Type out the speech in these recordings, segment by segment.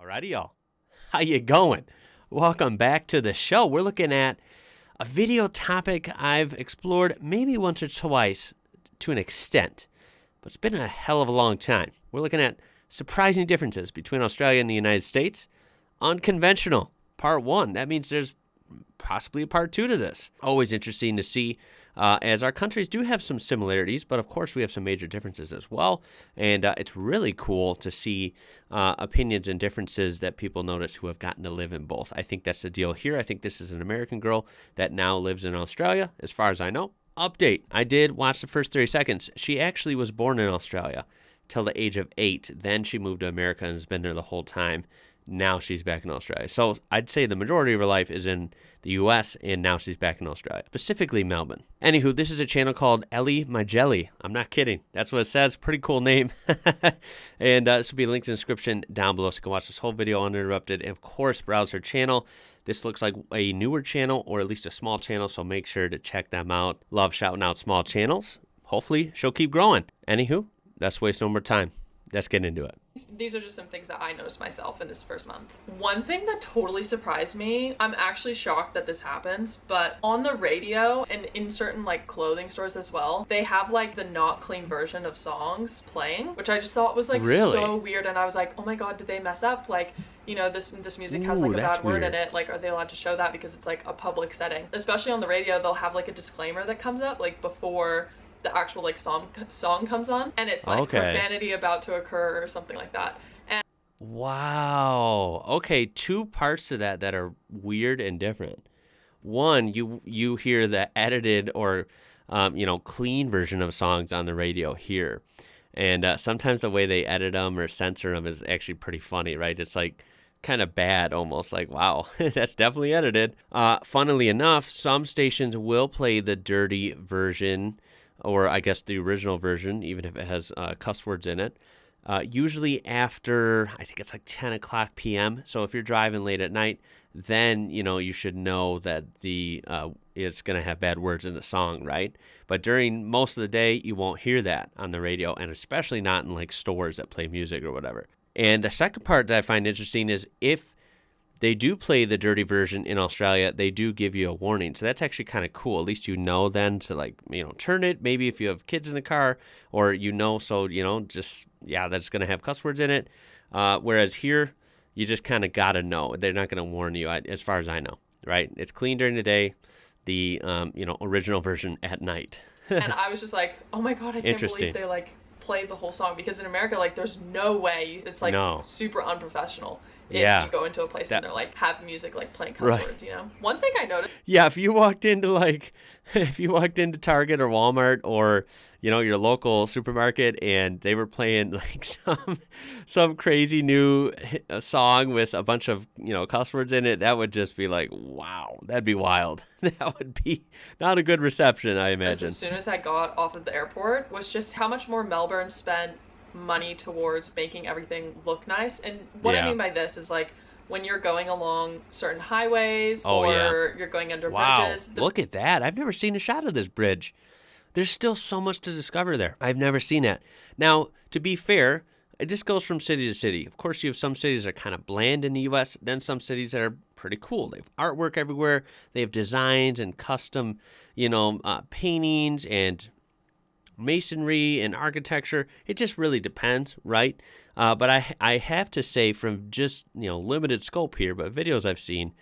Alrighty, y'all. How you going? Welcome back to the show. We're looking at a video topic I've explored maybe once or twice to an extent, but it's been a hell of a long time. We're looking at surprising differences between Australia and the United States. Unconventional, part one. That means there's possibly a part two to this. Always interesting to see, as our countries do have some similarities, but of course we have some major differences as well. And it's really cool to see opinions and differences that people notice who have gotten to live in both. I think that's the deal here. I think this is an American girl that now lives in Australia, as far as I know. Update. I did watch the first 30 seconds. She actually was born in Australia till the age of 8. Then she moved to America and has been there the whole time. Now she's back in Australia. So I'd say the majority of her life is in the U.S., and now she's back in Australia, specifically Melbourne. Anywho, this is a channel called Ellie My Jelly. I'm not kidding. That's what it says. Pretty cool name. And this will be linked in the description down below so you can watch this whole video uninterrupted. And of course, browse her channel. This looks like a newer channel, or at least a small channel, so make sure to check them out. Love shouting out small channels. Hopefully, she'll keep growing. Anywho, let's waste no more time. Let's get into it. These are just some things that I noticed myself in this first month. One thing that totally surprised me, I'm actually shocked that this happens, but on the radio and in certain like clothing stores as well, they have like the not clean version of songs playing, which I just thought was like so weird. And I was like, oh my god, did they mess up? Like, you know, this music has like a bad word in it. Like, are they allowed to show that because it's like a public setting? Especially on the radio, they'll have like a disclaimer that comes up like before the actual like song comes on, and it's like profanity about to occur or something like that. And wow. Okay, two parts to that are weird and different. One, you hear the edited or clean version of songs on the radio here, and sometimes the way they edit them or censor them is actually pretty funny, right? It's like kind of bad, almost like, wow, that's definitely edited. Funnily enough, some stations will play the dirty version, or I guess the original version, even if it has cuss words in it, usually after, I think it's like 10 o'clock p.m. So if you're driving late at night, then, you should know that it's going to have bad words in the song, right? But during most of the day, you won't hear that on the radio, and especially not in like stores that play music or whatever. And the second part that I find interesting is if they do play the dirty version in Australia, they do give you a warning. So that's actually kind of cool. At least then to turn it. Maybe if you have kids in the car, or so that's going to have cuss words in it. Whereas here, you just kind of got to know. They're not going to warn you, as far as I know, right? It's clean during the day, the original version at night. And I was just like, oh my god, I can't believe they like play the whole song, because in America, like, there's no way. It's like super unprofessional. If you go into a place and they're like have music like playing cuss words, One thing I noticed. Yeah, if you walked into Target or Walmart or your local supermarket and they were playing like some crazy new song with a bunch of cuss words in it, that would just be like, wow, that'd be wild. That would be not a good reception, I imagine. As soon as I got off of the airport, was just how much more Melbourne spent money towards making everything look nice. And what I mean by this is like when you're going along certain highways you're going under bridges. Look at that. I've never seen a shot of this bridge. There's still so much to discover there. I've never seen that. Now, to be fair, it just goes from city to city. Of course, you have some cities that are kind of bland in the U.S., then some cities that are pretty cool. They have artwork everywhere. They have designs and custom, paintings and masonry and architecture. It just really depends, right? But I have to say, from just limited scope here, but videos I've seen,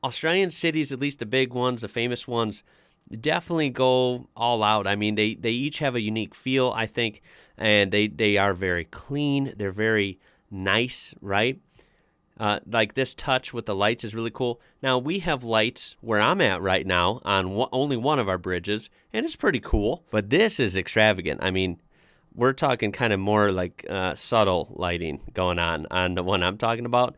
Australian cities, at least the big ones, the famous ones, definitely go all out. I mean, they each have a unique feel, I think, and they are very clean. They're very nice, right? Like this touch with the lights is really cool. Now, we have lights where I'm at right now on only one of our bridges, and it's pretty cool. But this is extravagant. I mean, we're talking kind of more like subtle lighting going on the one I'm talking about.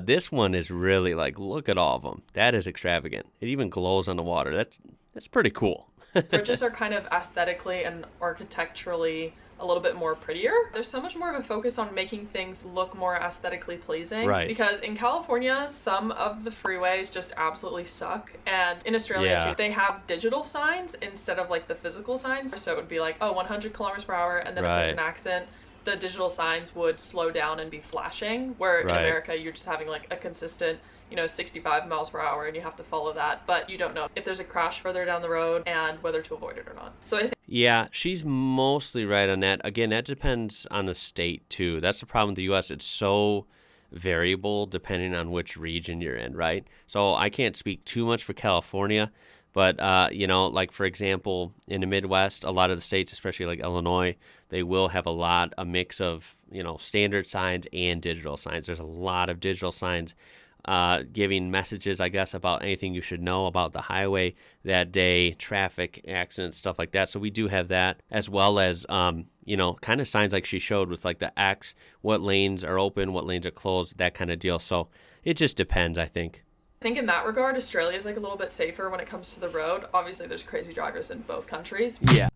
This one is really like, look at all of them. That is extravagant. It even glows on the water. That's pretty cool. Bridges are kind of aesthetically and architecturally a little bit more prettier. There's so much more of a focus on making things look more aesthetically pleasing. Right. Because in California, some of the freeways just absolutely suck. And in Australia, too, they have digital signs instead of like the physical signs. So it would be like, 100 kilometers per hour. And then if there's an accident, the digital signs would slow down and be flashing, where in America you're just having like a consistent 65 miles per hour, and you have to follow that, but you don't know if there's a crash further down the road and whether to avoid it or not. So I think yeah, she's mostly right on that. Again, that depends on the state too. That's the problem with the U.S. It's so variable depending on which region you're in, right? So I can't speak too much for California, but like for example, in the Midwest, a lot of the states, especially like Illinois, they will have a mix of standard signs and digital signs. There's a lot of digital signs giving messages, I guess, about anything you should know about the highway that day, traffic, accidents, stuff like that. So we do have that, as well as, kind of signs like she showed with like the X, what lanes are open, what lanes are closed, that kind of deal. So it just depends, I think. I think in that regard, Australia is like a little bit safer when it comes to the road. Obviously, there's crazy drivers in both countries. Yeah.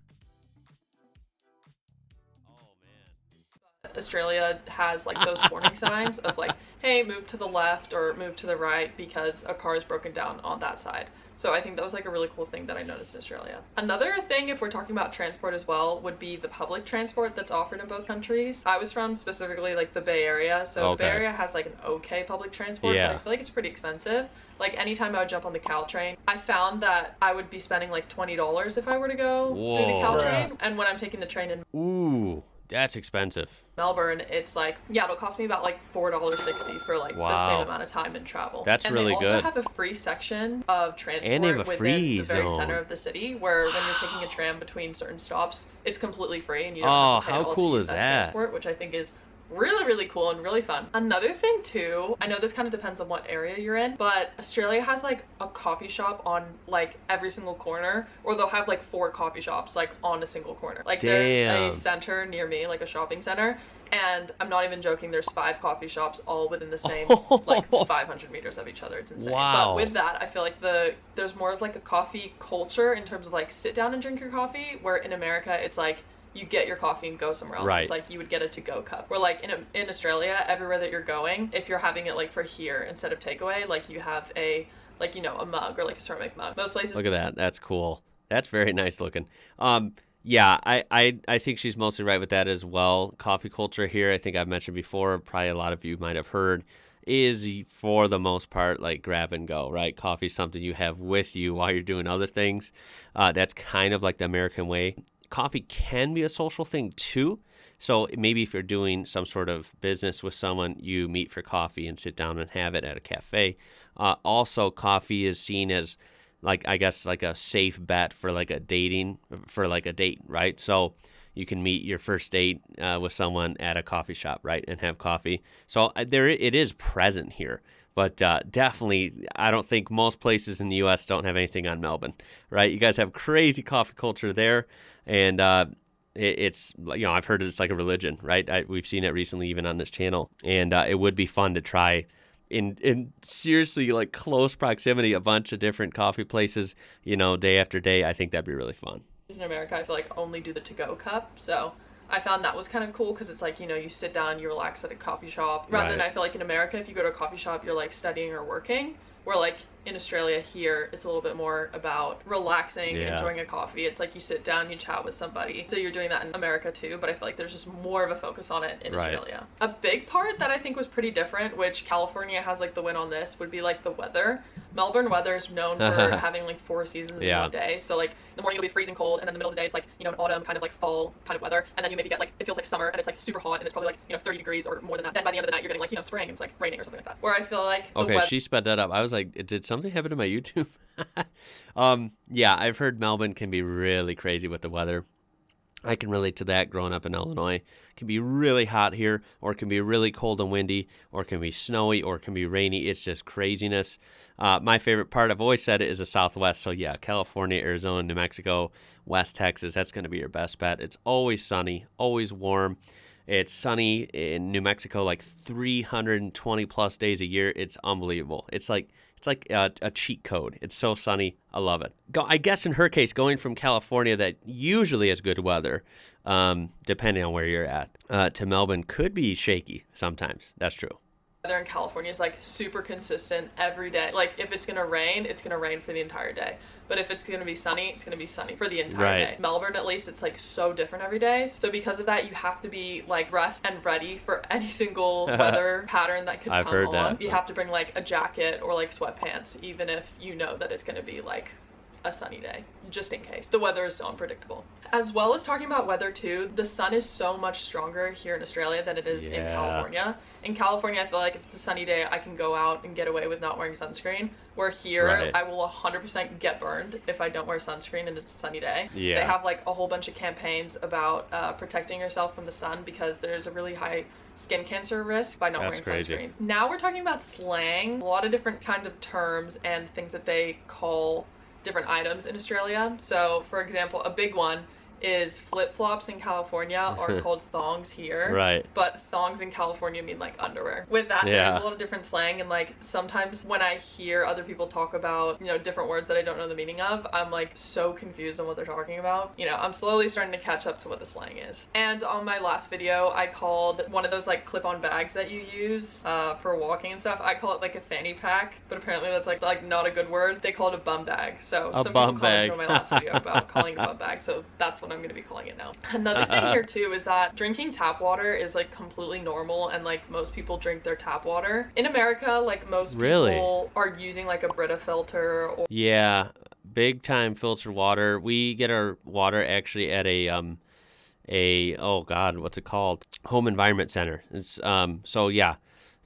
Australia has like those warning signs of like, hey, move to the left or move to the right because a car is broken down on that side. So I think that was like a really cool thing that I noticed in Australia. Another thing, if we're talking about transport as well, would be the public transport that's offered in both countries. I was from specifically like the Bay Area, so the Bay Area has like an okay public transport, but I feel like it's pretty expensive. Like anytime I would jump on the Caltrain, I found that I would be spending like $20 if I were to go through the Caltrain. And when I'm taking the train in that's expensive. Melbourne, it's like, it'll cost me about like $4.60 for like the same amount of time and travel. That's really good. And they also have a free section of transport and they have a within free the very zone. Center of the city, where when you're taking a tram between certain stops, it's completely free and you don't have to pay how all cool to is use that? transport, which I think is really, really cool and really fun. Another thing too, I know this kind of depends on what area you're in, but Australia has like a coffee shop on like every single corner, or they'll have like 4 coffee shops like on a single corner. Like there's a center near me, like a shopping center, and I'm not even joking, there's 5 coffee shops all within the same like 500 meters of each other. It's insane. Wow. But with that, I feel like there's more of like a coffee culture in terms of like sit down and drink your coffee, where in America it's like you get your coffee and go somewhere else. Right. It's like you would get a to-go cup. Where like in Australia, everywhere that you're going, if you're having it like for here instead of takeaway, like you have a mug or like a ceramic mug. Most places. Look at that. That's cool. That's very nice looking. I think she's mostly right with that as well. Coffee culture here, I think I've mentioned before, probably a lot of you might have heard, is for the most part like grab and go, right? Coffee's something you have with you while you're doing other things. That's kind of like the American way. Coffee can be a social thing too. So maybe if you're doing some sort of business with someone, you meet for coffee and sit down and have it at a cafe. Also, coffee is seen as like, I guess, like a safe bet for like a date, right? So you can meet your first date with someone at a coffee shop, right? And have coffee. So it is present here. But definitely, I don't think most places in the U.S. don't have anything on Melbourne, right? You guys have crazy coffee culture there, and it's I've heard it's like a religion, right? We've seen it recently, even on this channel, and it would be fun to try in seriously like close proximity a bunch of different coffee places, day after day. I think that'd be really fun. In America, I feel like only do the to-go cup, so I found that was kind of cool because it's like, you sit down, you relax at a coffee shop. Rather than I feel like in America, if you go to a coffee shop, you're like studying or working. Where like in Australia here, it's a little bit more about relaxing, enjoying a coffee. It's like you sit down, you chat with somebody. So you're doing that in America too, but I feel like there's just more of a focus on it in Australia. A big part that I think was pretty different, which California has like the win on this, would be like the weather. Melbourne weather is known for having like 4 seasons in one day. So like in the morning it'll be freezing cold, and then in the middle of the day it's like, an autumn kind of like fall kind of weather. And then you maybe get like, it feels like summer and it's like super hot and it's probably like, 30 degrees or more than that. Then by the end of the night you're getting like, spring and it's like raining or something like that. Where I feel like she sped that up. I was like, did something happen to my YouTube? I've heard Melbourne can be really crazy with the weather. I can relate to that growing up in Illinois. It can be really hot here, or it can be really cold and windy, or it can be snowy, or it can be rainy. It's just craziness. My favorite part, I've always said it, is the Southwest. So California, Arizona, New Mexico, West Texas, that's going to be your best bet. It's always sunny, always warm. It's sunny in New Mexico like 320 plus days a year. It's unbelievable. It's like a cheat code. It's so sunny. I love it. I guess in her case, going from California that usually has good weather, depending on where you're at, to Melbourne could be shaky sometimes. That's true. Weather in California is like super consistent every day. Like if it's gonna rain, it's gonna rain for the entire day. But if it's gonna be sunny, it's gonna be sunny for the entire day. Melbourne, at least, it's like so different every day. So because of that, you have to be like dressed and ready for any single weather pattern that could come on. That. You have to bring like a jacket or like sweatpants, even if you know that it's gonna be like a sunny day, just in case. The weather is so unpredictable. As well as talking about weather too, the sun is so much stronger here in Australia than it is in California. In California, I feel like if it's a sunny day, I can go out and get away with not wearing sunscreen. Where here, I will 100% get burned if I don't wear sunscreen and it's a sunny day. They have like a whole bunch of campaigns about protecting yourself from the sun because there's a really high skin cancer risk by not wearing sunscreen. Now we're talking about slang, a lot of different kinds of terms and things that they call different items in Australia. So for example, a big one is flip-flops in California are called thongs here. But thongs in California mean like underwear. With that, there's a lot of different slang, and like sometimes when I hear other people talk about, you know, different words that I don't know the meaning of, I'm like so confused on what they're talking about. You know, I'm slowly starting to catch up to what the slang is. And on my last video, I called one of those like clip-on bags that you use for walking and stuff, I call it like a fanny pack, but apparently that's like not a good word. They call it a bum bag. So some people commented on my last video about calling it a bum bag, so that's what I'm going to be calling it now. Another thing here too is that drinking tap water is like completely normal, and like most people drink their tap water. In America, like most people are using like a Brita filter or big time filtered water. We get our water actually at a oh god, what's it called? Home Environment Center. It's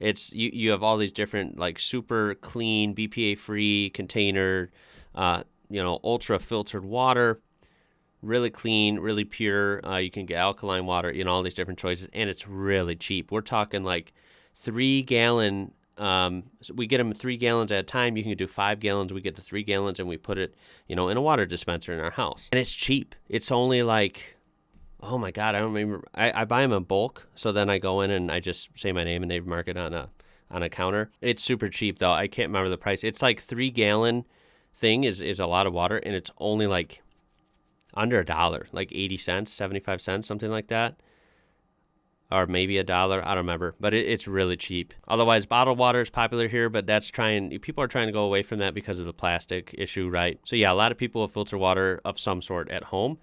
it's you have all these different like super clean BPA free container, ultra filtered water. Really clean, really pure. You can get alkaline water, all these different choices, and it's really cheap. We're talking like 3 gallon. So we get them 3 gallons at a time. You can do 5 gallons. We get the 3 gallons, and we put it, in a water dispenser in our house, and it's cheap. It's only like, oh my god, I don't remember. I buy them in bulk, so then I go in and I just say my name and they mark it on a counter. It's super cheap though. I can't remember the price. It's like 3 gallon thing is a lot of water, and it's only like under $1, like 80 cents, 75 cents, something like that. Or maybe $1, I don't remember. But it's really cheap. Otherwise, bottled water is popular here, but people are trying to go away from that because of the plastic issue, right? So yeah, a lot of people have filter water of some sort at home.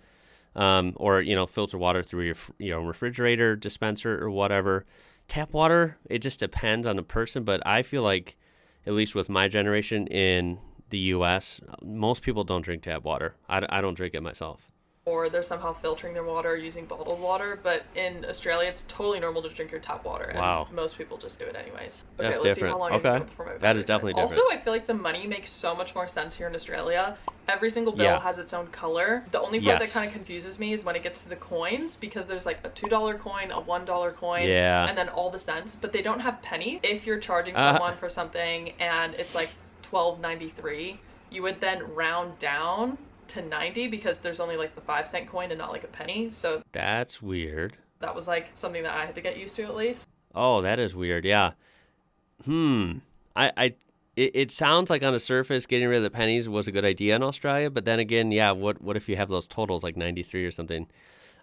Or, filter water through your refrigerator, dispenser, or whatever. Tap water, it just depends on the person, but I feel like, at least with my generation in the U.S., most people don't drink tap water. I don't drink it myself. Or they're somehow filtering their water using bottled water, but in Australia it's totally normal to drink your tap water, and most people just do it anyways. Okay, that's different. See how long I can go before my that is definitely different. Also, I feel like the money makes so much more sense here in Australia. Every single bill has its own color. The only part that kind of confuses me is when it gets to the coins, because there's like a $2 coin, a $1 coin, and then all the cents, but they don't have pennies. If you're charging someone for something and it's like $12.93, you would then round down to 90 because there's only like the 5-cent coin and not like a penny. So that's weird. That was like something that I had to get used to at least. Oh, that is weird. Yeah. It sounds like on the surface getting rid of the pennies was a good idea in Australia, but then again, what if you have those totals like 93 or something?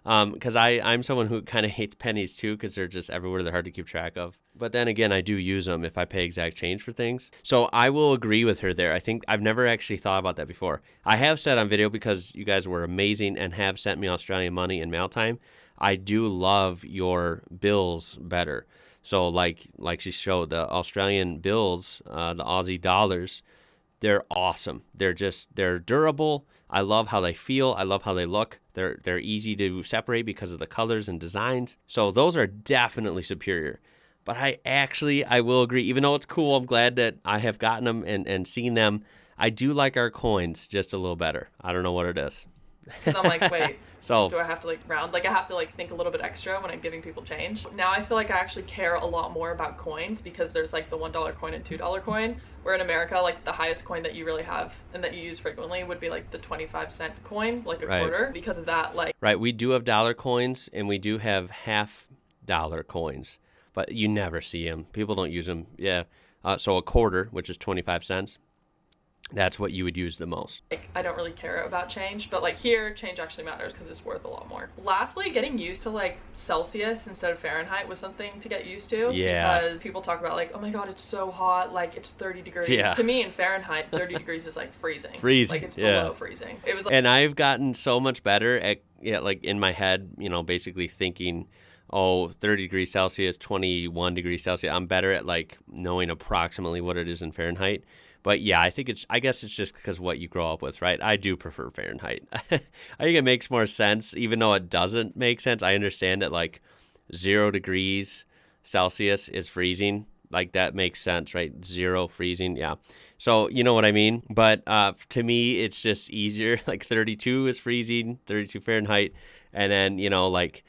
Because I'm someone who kind of hates pennies too, because they're just everywhere. They're hard to keep track of. But then again, I do use them if I pay exact change for things. So I will agree with her there. I think I've never actually thought about that before. I have said on video, because you guys were amazing and have sent me Australian money in mail time, I do love your bills better. So like she showed, the Australian bills, the Aussie dollars, they're awesome. They're durable. I love how they feel. I love how they look. They're easy to separate because of the colors and designs. So those are definitely superior. But I will agree, even though it's cool, I'm glad that I have gotten them and seen them. I do like our coins just a little better. I don't know what it is. So I'm like, wait, so do I have to like round? Like I have to like think a little bit extra when I'm giving people change. Now I feel like I actually care a lot more about coins, because there's like the $1 coin and $2 coin, where in America, like the highest coin that you really have and that you use frequently would be like the 25-cent coin, like a quarter. Because of that, like... Right, we do have dollar coins and we do have $half coins, but you never see them. People don't use them. Yeah. So a quarter, which is 25 cents. That's what you would use the most. Like, I don't really care about change, but like here, change actually matters because it's worth a lot more. Lastly, getting used to like Celsius instead of Fahrenheit was something to get used to. Yeah. Because people talk about like, oh my god, it's so hot, like it's 30 degrees. Yeah. To me, in Fahrenheit, 30 degrees is like freezing. Freezing. Like it's below freezing. It was like, and I've gotten so much better at, like in my head, basically thinking, oh, 30 degrees Celsius, 21 degrees Celsius. I'm better at like knowing approximately what it is in Fahrenheit. But yeah, I guess it's just because what you grow up with, right? I do prefer Fahrenheit. I think it makes more sense, even though it doesn't make sense. I understand that like 0 degrees Celsius is freezing. Like that makes sense, right? 0 freezing, yeah. So you know what I mean? But to me, it's just easier. Like 32 is freezing, 32 Fahrenheit. And then, like,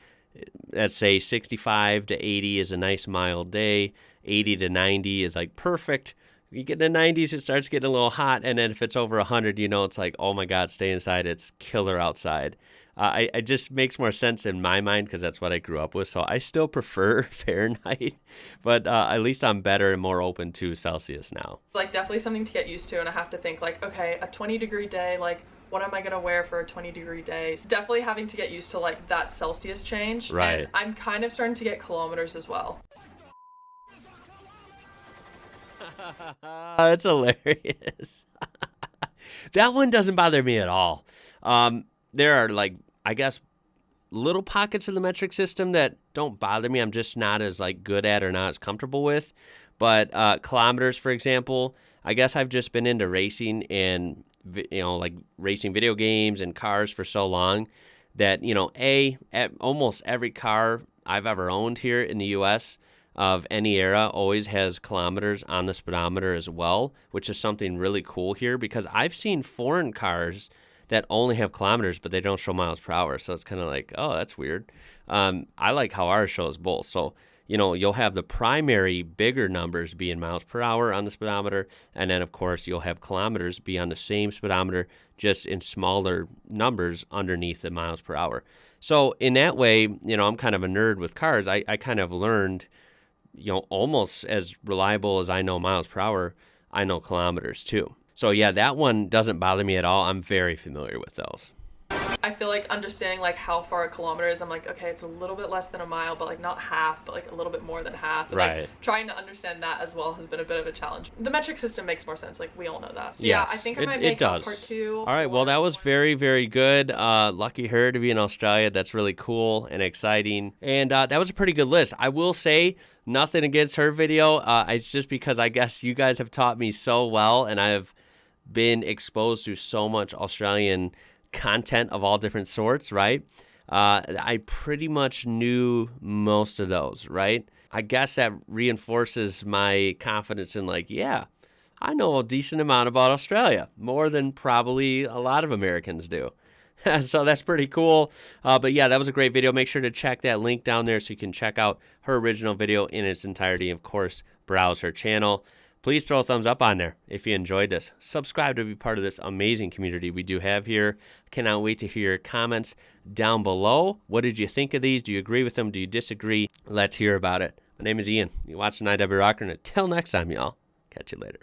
let's say 65 to 80 is a nice mild day. 80 to 90 is like perfect. You get in the 90s, it starts getting a little hot, and then if it's over 100, it's like, oh my God, stay inside. It's killer outside. It just makes more sense in my mind because that's what I grew up with. So I still prefer Fahrenheit, but at least I'm better and more open to Celsius now. Like definitely something to get used to, and I have to think like, okay, a 20-degree day, like what am I going to wear for a 20-degree day? So definitely having to get used to like that Celsius change. Right. And I'm kind of starting to get kilometers as well. That's hilarious. That one doesn't bother me at all. There are like, I guess, little pockets of the metric system that don't bother me. I'm just not as like good at or not as comfortable with. But kilometers, for example, I guess I've just been into racing and like racing video games and cars for so long that almost every car I've ever owned here in the U.S. of any era always has kilometers on the speedometer as well, which is something really cool here because I've seen foreign cars that only have kilometers, but they don't show miles per hour. So it's kind of like, oh, that's weird. I like how ours shows both. So, you'll have the primary bigger numbers be in miles per hour on the speedometer. And then, of course, you'll have kilometers be on the same speedometer, just in smaller numbers underneath the miles per hour. So in that way, I'm kind of a nerd with cars. I kind of learned, almost as reliable as I know miles per hour, I know kilometers too. So yeah, that one doesn't bother me at all. I'm very familiar with those. I feel like understanding like how far a kilometer is, I'm like, okay, it's a little bit less than a mile, but like not half, but like a little bit more than half. And, right. Like, trying to understand that as well has been a bit of a challenge. The metric system makes more sense. Like we all know that. So yes, yeah, I think I might make does. part 2. All right. Well, that was very, very good. Lucky her to be in Australia. That's really cool and exciting. And that was a pretty good list. I will say nothing against her video. It's just because I guess you guys have taught me so well, and I've been exposed to so much Australian content of all different sorts, right? I pretty much knew most of those, right? I guess that reinforces my confidence in like, yeah, I know a decent amount about Australia, more than probably a lot of Americans do. So that's pretty cool. But yeah, that was a great video. Make sure to check that link down there so you can check out her original video in its entirety. Of course, browse her channel. Please throw a thumbs up on there if you enjoyed this. Subscribe to be part of this amazing community we do have here. Cannot wait to hear your comments down below. What did you think of these? Do you agree with them? Do you disagree? Let's hear about it. My name is Ian. You're watching IWrocker, and until next time, y'all, catch you later.